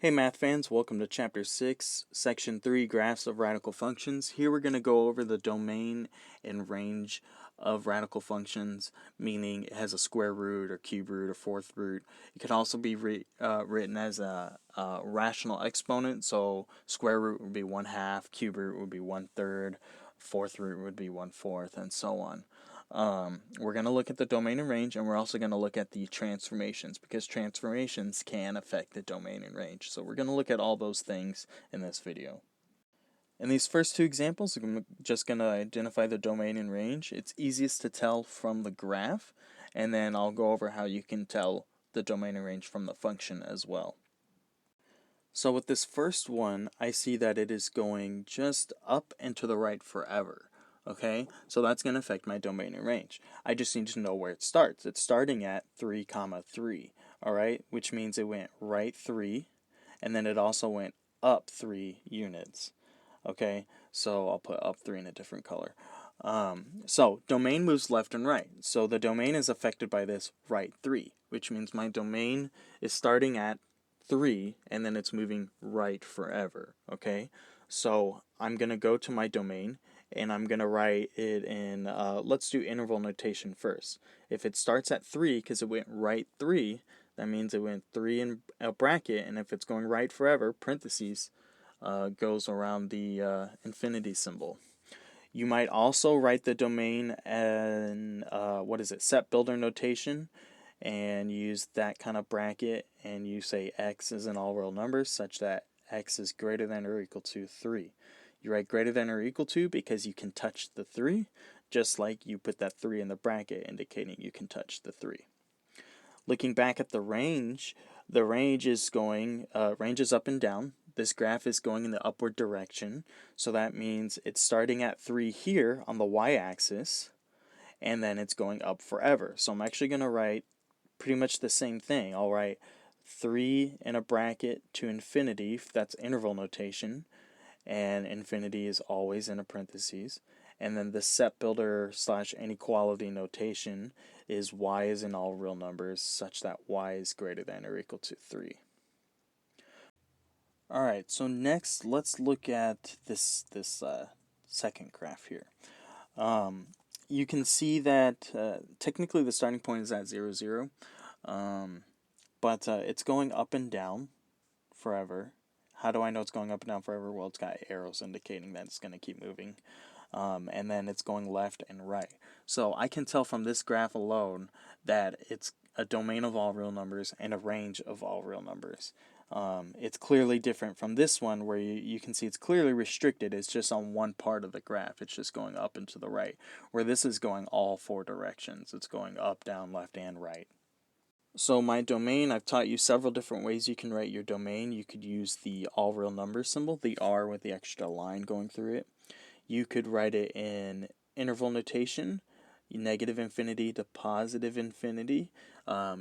Hey math fans, welcome to Chapter 6, Section 3, Graphs of Radical Functions. Here we're going to go over the domain and range of radical functions, meaning it has a square root or cube root or fourth root. It can also be written as a rational exponent, so square root would be 1/2, cube root would be 1/3, fourth root would be 1/4, and so on. We're going to look at the domain and range, and we're also going to look at the transformations, because transformations can affect the domain and range. So we're going to look at all those things in this video. In these first two examples, I'm just going to identify the domain and range. It's easiest to tell from the graph, and then I'll go over how you can tell the domain and range from the function as well. So with this first one, I see that it is going just up and to the right forever. Okay, so that's going to affect my domain and range. I just need to know where it starts. It's starting at 3, 3, all right, which means it went right 3, and then it also went up 3 units. Okay, so I'll put up 3 in a different color. So domain moves left and right. So the domain is affected by this right 3, which means my domain is starting at 3 and then it's moving right forever. Okay, so I'm going to go to my domain and I'm going to write it in, let's do interval notation first. If it starts at 3 because it went right 3, that means it went 3 in a bracket, and if it's going right forever, parentheses, goes around the infinity symbol. You might also write the domain in, set builder notation, and use that kind of bracket, and you say x is in all real numbers such that x is greater than or equal to 3. You write greater than or equal to because you can touch the 3, just like you put that 3 in the bracket indicating you can touch the 3. Looking back at the range is going, range is up and down. This graph is going in the upward direction, so that means it's starting at 3 here on the y-axis, and then it's going up forever. So I'm actually going to write pretty much the same thing. I'll write 3 in a bracket to infinity, that's interval notation, and infinity is always in a parentheses. And then the set builder / inequality notation is y is in all real numbers such that y is greater than or equal to 3. Alright, so next let's look at this second graph here. You can see that technically the starting point is at 0, 0, but it's going up and down forever. How do I know it's going up and down forever? Well, it's got arrows indicating that it's going to keep moving. And then it's going left and right. So I can tell from this graph alone that it's a domain of all real numbers and a range of all real numbers. It's clearly different from this one where you can see it's clearly restricted. It's just on one part of the graph. It's just going up and to the right, where this is going all 4 directions. It's going up, down, left, and right. So my domain, I've taught you several different ways you can write your domain. You could use the all real number symbol, the R with the extra line going through it. You could write it in interval notation, negative infinity to positive infinity.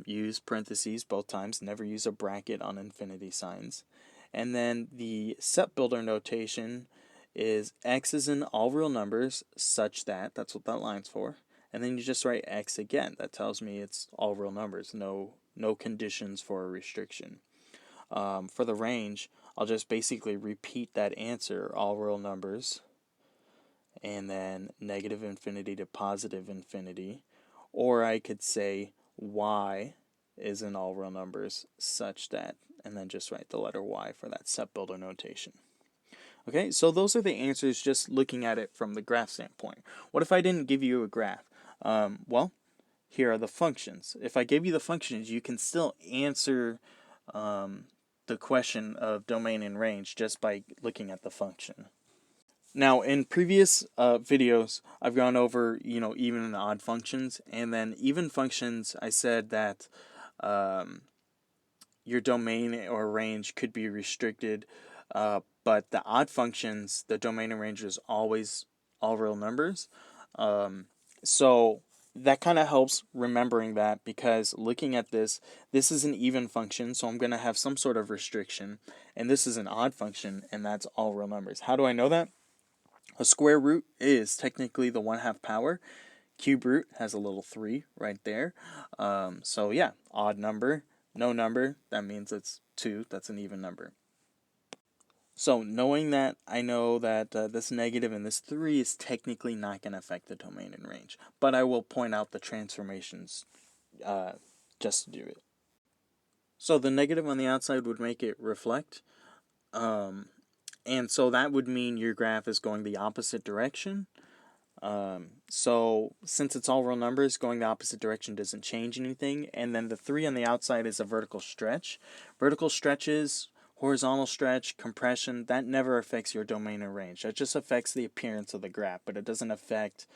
Use parentheses both times, never use a bracket on infinity signs. And then the set builder notation is x is in all real numbers such that, that's what that line's for. And then you just write x again. That tells me it's all real numbers, no conditions for a restriction. For the range, I'll just basically repeat that answer, all real numbers, and then negative infinity to positive infinity. Or I could say y is in all real numbers such that, and then just write the letter y for that set builder notation. Okay, so those are the answers just looking at it from the graph standpoint. What if I didn't give you a graph? Well, here are the functions. If I gave you the functions, you can still answer the question of domain and range just by looking at the function. Now, in previous videos, I've gone over, even and odd functions, and then even functions, I said that your domain or range could be restricted, but the odd functions, the domain and range is always all real numbers. So that kind of helps remembering that, because looking at this is an even function, so I'm going to have some sort of restriction, and this is an odd function, and that's all real numbers. How do I know that? A square root is technically the 1/2 power. Cube root has a little 3 right there. So yeah, odd number, no number, that means it's 2, that's an even number. So knowing that, I know that this negative and this 3 is technically not going to affect the domain and range, but I will point out the transformations just to do it. So the negative on the outside would make it reflect, and so that would mean your graph is going the opposite direction. So since it's all real numbers, going the opposite direction doesn't change anything. And then the 3 on the outside is a vertical stretch. Vertical stretches, horizontal stretch, compression, that never affects your domain and range. That just affects the appearance of the graph, but it doesn't affect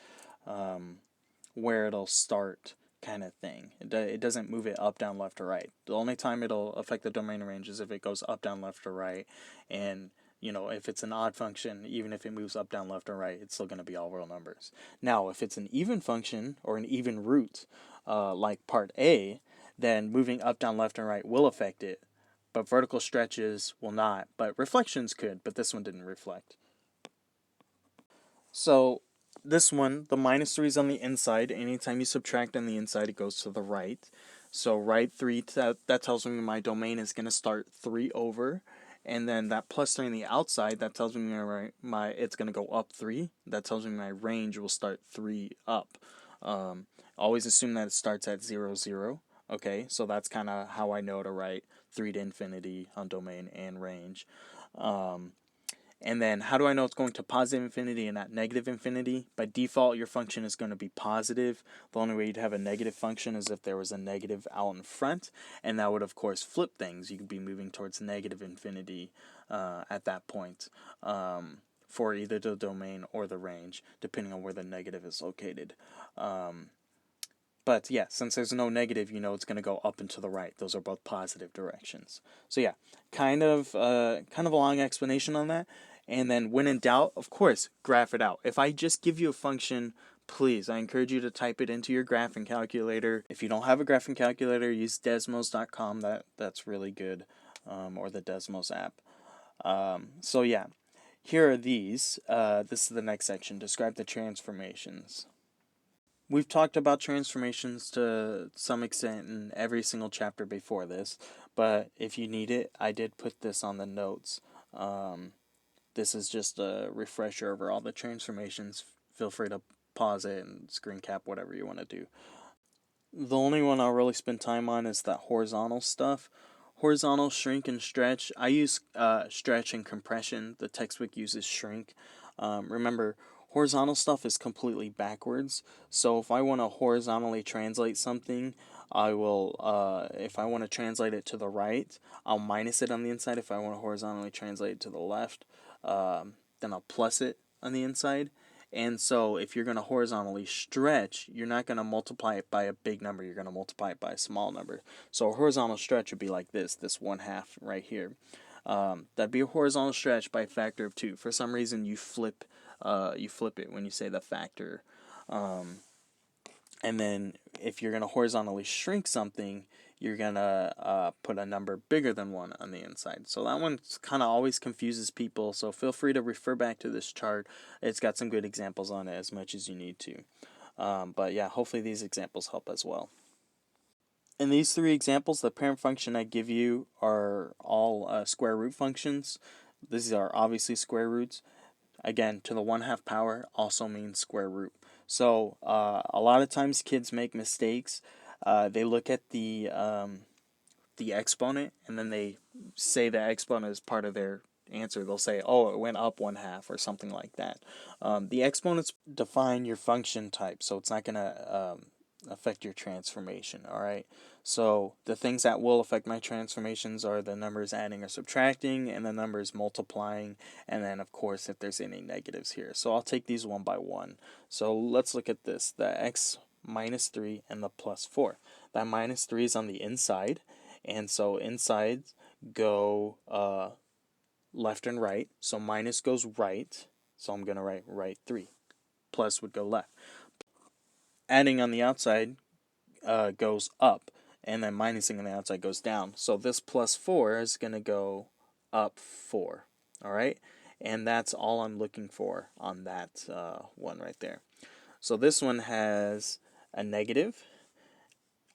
where it'll start, kind of thing. It doesn't move it up, down, left, or right. The only time it'll affect the domain and range is if it goes up, down, left, or right. And if it's an odd function, even if it moves up, down, left, or right, it's still going to be all real numbers. Now, if it's an even function or an even root, like part A, then moving up, down, left, and right will affect it, but vertical stretches will not. But reflections could, but this one didn't reflect. So this one, the minus 3 is on the inside. Anytime you subtract on the inside, it goes to the right. So right 3, that tells me my domain is going to start 3 over. And then that plus 3 on the outside, that tells me it's going to go up 3. That tells me my range will start 3 up. Always assume that it starts at 0, 0. Okay, so that's kind of how I know to write 3 to infinity on domain and range. And then how do I know it's going to positive infinity and not negative infinity? By default, your function is going to be positive. The only way you'd have a negative function is if there was a negative out in front, and that would, of course, flip things. You could be moving towards negative infinity at that point for either the domain or the range, depending on where the negative is located. But yeah, since there's no negative, it's going to go up and to the right. Those are both positive directions. So yeah, kind of a long explanation on that. And then when in doubt, of course, graph it out. If I just give you a function, please, I encourage you to type it into your graphing calculator. If you don't have a graphing calculator, use Desmos.com. That's really good, or the Desmos app. So yeah, here are these. This is the next section. Describe the transformations. We've talked about transformations to some extent in every single chapter before this, but if you need it, I did put this on the notes. This is just a refresher over all the transformations. Feel free to pause it and screen cap whatever you want to do. The only one I'll really spend time on is that horizontal stuff. Horizontal, shrink, and stretch. I use stretch and compression. The textbook uses shrink. Remember, horizontal stuff is completely backwards. So if I want to horizontally translate something, I will, if I want to translate it to the right, I'll minus it on the inside. If I want to horizontally translate it to the left, then I'll plus it on the inside. And so if you're going to horizontally stretch, you're not going to multiply it by a big number. You're going to multiply it by a small number. So a horizontal stretch would be like this 1/2 right here. That'd be a horizontal stretch by a factor of 2. For some reason, you flip it when you say the factor. And then if you're going to horizontally shrink something, you're going to put a number bigger than 1 on the inside. So that one kind of always confuses people, so feel free to refer back to this chart. It's got some good examples on it as much as you need to. But yeah, hopefully these examples help as well. In these 3 examples, the parent function I give you are all square root functions. These are obviously square roots. Again, to the 1/2 power also means square root. So a lot of times kids make mistakes. They look at the exponent and then they say the exponent is part of their answer. They'll say, oh, it went up 1/2 or something like that. The exponents define your function type, so it's not going to affect your transformation, all right? So the things that will affect my transformations are the numbers adding or subtracting and the numbers multiplying, and then, of course, if there's any negatives here. So I'll take these one by one. So let's look at this, the x minus 3 and the plus 4. That minus 3 is on the inside, and so inside go left and right. So minus goes right, so I'm going to write right 3. Plus would go left. Adding on the outside goes up, and then minusing on the outside goes down. So this plus 4 is going to go up 4, all right? And that's all I'm looking for on that one right there. So this one has a negative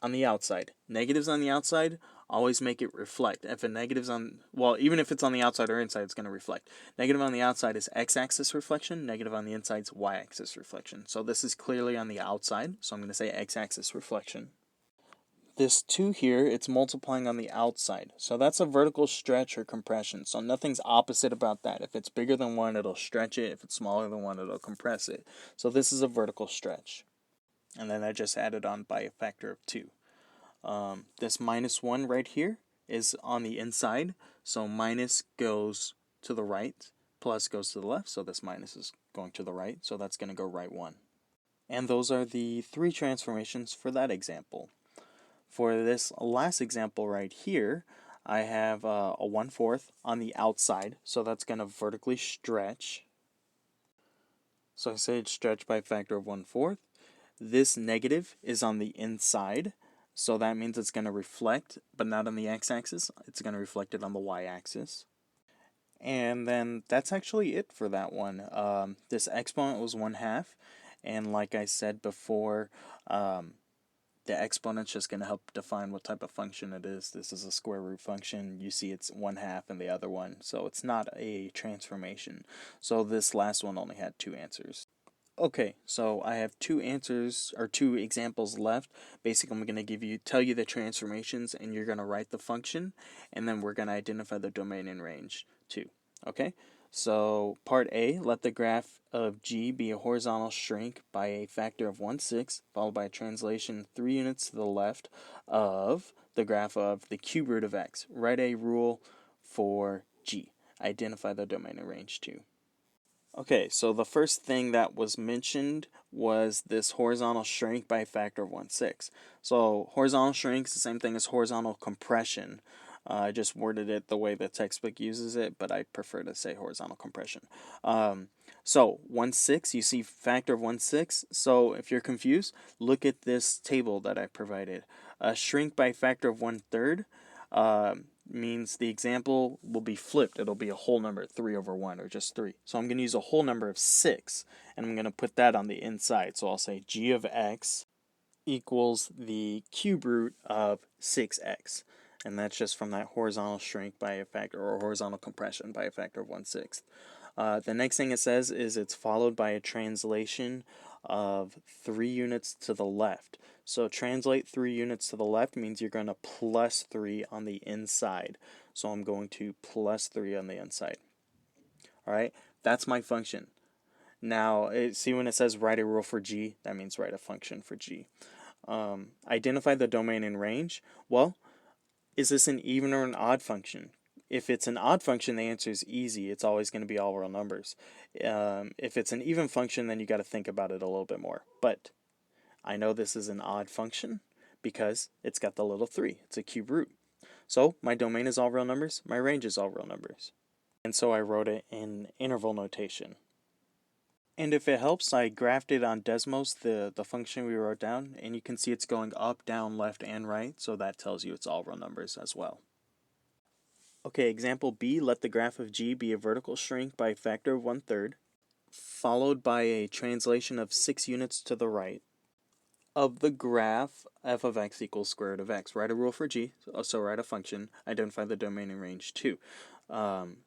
on the outside. Negatives on the outside always make it reflect. If a negative's on, well, even if it's on the outside or inside, it's going to reflect. Negative on the outside is x-axis reflection. Negative on the inside is y-axis reflection. So this is clearly on the outside, so I'm going to say x-axis reflection. This 2 here, it's multiplying on the outside. So that's a vertical stretch or compression. So nothing's opposite about that. If it's bigger than 1, it'll stretch it. If it's smaller than 1, it'll compress it. So this is a vertical stretch. And then I just added on by a factor of 2. This minus 1 right here is on the inside. So minus goes to the right, plus goes to the left. So this minus is going to the right. So that's going to go right 1. And those are the 3 transformations for that example. For this last example right here, I have a 1/4 on the outside, so that's going to vertically stretch. So I say it's stretched by a factor of 1/4. This negative is on the inside, so that means it's going to reflect, but not on the x-axis. It's going to reflect it on the y-axis. And then that's actually it for that one. This exponent was 1/2, and like I said before, the exponent's just going to help define what type of function it is. This is a square root function. You see it's 1/2 in the other one, so it's not a transformation. So this last one only had 2 answers. Okay, so I have 2 answers, or 2 examples left. Basically, I'm going to tell you the transformations, and you're going to write the function, and then we're going to identify the domain and range too. Okay? So part A, let the graph of g be a horizontal shrink by a factor of 1/6, followed by a translation 3 units to the left of the graph of the cube root of x. Write a rule for g. Identify the domain and range too. Okay, so the first thing that was mentioned was this horizontal shrink by a factor of 1/6. So horizontal shrink is the same thing as horizontal compression. I just worded it the way the textbook uses it, but I prefer to say horizontal compression. So 1/6, you see factor of 1/6. So if you're confused, look at this table that I provided. A shrink by factor of 1/3 means the example will be flipped. It'll be a whole number, 3/1, or just 3. So I'm going to use a whole number of 6, and I'm going to put that on the inside. So I'll say g of x equals the cube root of 6x. And that's just from that horizontal shrink by a factor, or horizontal compression by a factor of 1/6. The next thing it says is it's followed by a translation of 3 units to the left. So translate 3 units to the left means you're going to plus 3 on the inside. So I'm going to plus 3 on the inside. All right, that's my function. Now, see when it says write a rule for g, that means write a function for g. Identify the domain and range. Well, is this an even or an odd function? If it's an odd function, the answer is easy. It's always going to be all real numbers. If it's an even function, then you got to think about it a little bit more. But I know this is an odd function because it's got the little 3. It's a cube root. So my domain is all real numbers. My range is all real numbers. And so I wrote it in interval notation. And if it helps, I graphed it on Desmos, the function we wrote down, and you can see it's going up, down, left, and right, so that tells you it's all real numbers as well. Okay, example B, let the graph of g be a vertical shrink by a factor of 1/3, followed by a translation of 6 units to the right of the graph f of x equals square root of x. Write a rule for g, so write a function, identify the domain and range too.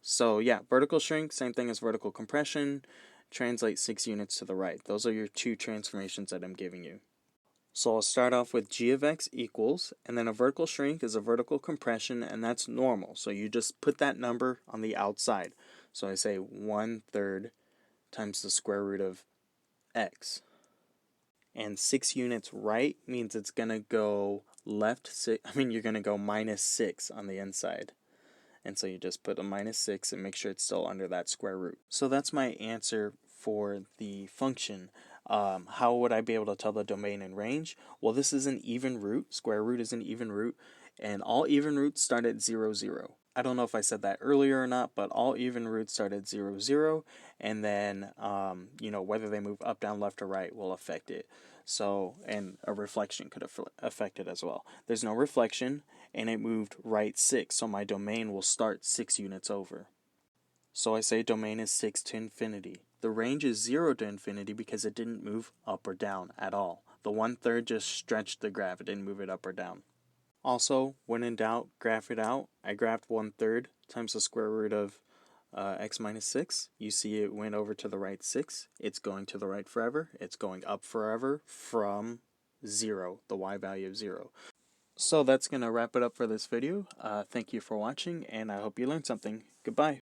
So yeah, vertical shrink, same thing as vertical compression. Translate 6 units to the right. Those are your 2 transformations that I'm giving you. So I'll start off with g of x equals, and then a vertical shrink is a vertical compression, and that's normal. So you just put that number on the outside. So I say 1/3 times the square root of x. And 6 units right means it's going to go left, you're going to go minus 6 on the inside. And so you just put a minus 6 and make sure it's still under that square root. So that's my answer for the function. How would I be able to tell the domain and range? Well, this is an even root. Square root is an even root. And all even roots start at 0, 0. I don't know if I said that earlier or not, but all even roots start at 0, 0. And then, whether they move up, down, left, or right will affect it. So, and a reflection could affect it as well. There's no reflection, and it moved right 6, so my domain will start 6 units over. So I say domain is 6 to infinity. The range is 0 to infinity because it didn't move up or down at all. The 1/3 just stretched the graph, it didn't move it up or down. Also, when in doubt, graph it out. I graphed 1/3 times the square root of x minus 6. You see it went over to the right 6. It's going to the right forever. It's going up forever from 0, the y value of 0. So that's going to wrap it up for this video. Thank you for watching, and I hope you learned something. Goodbye.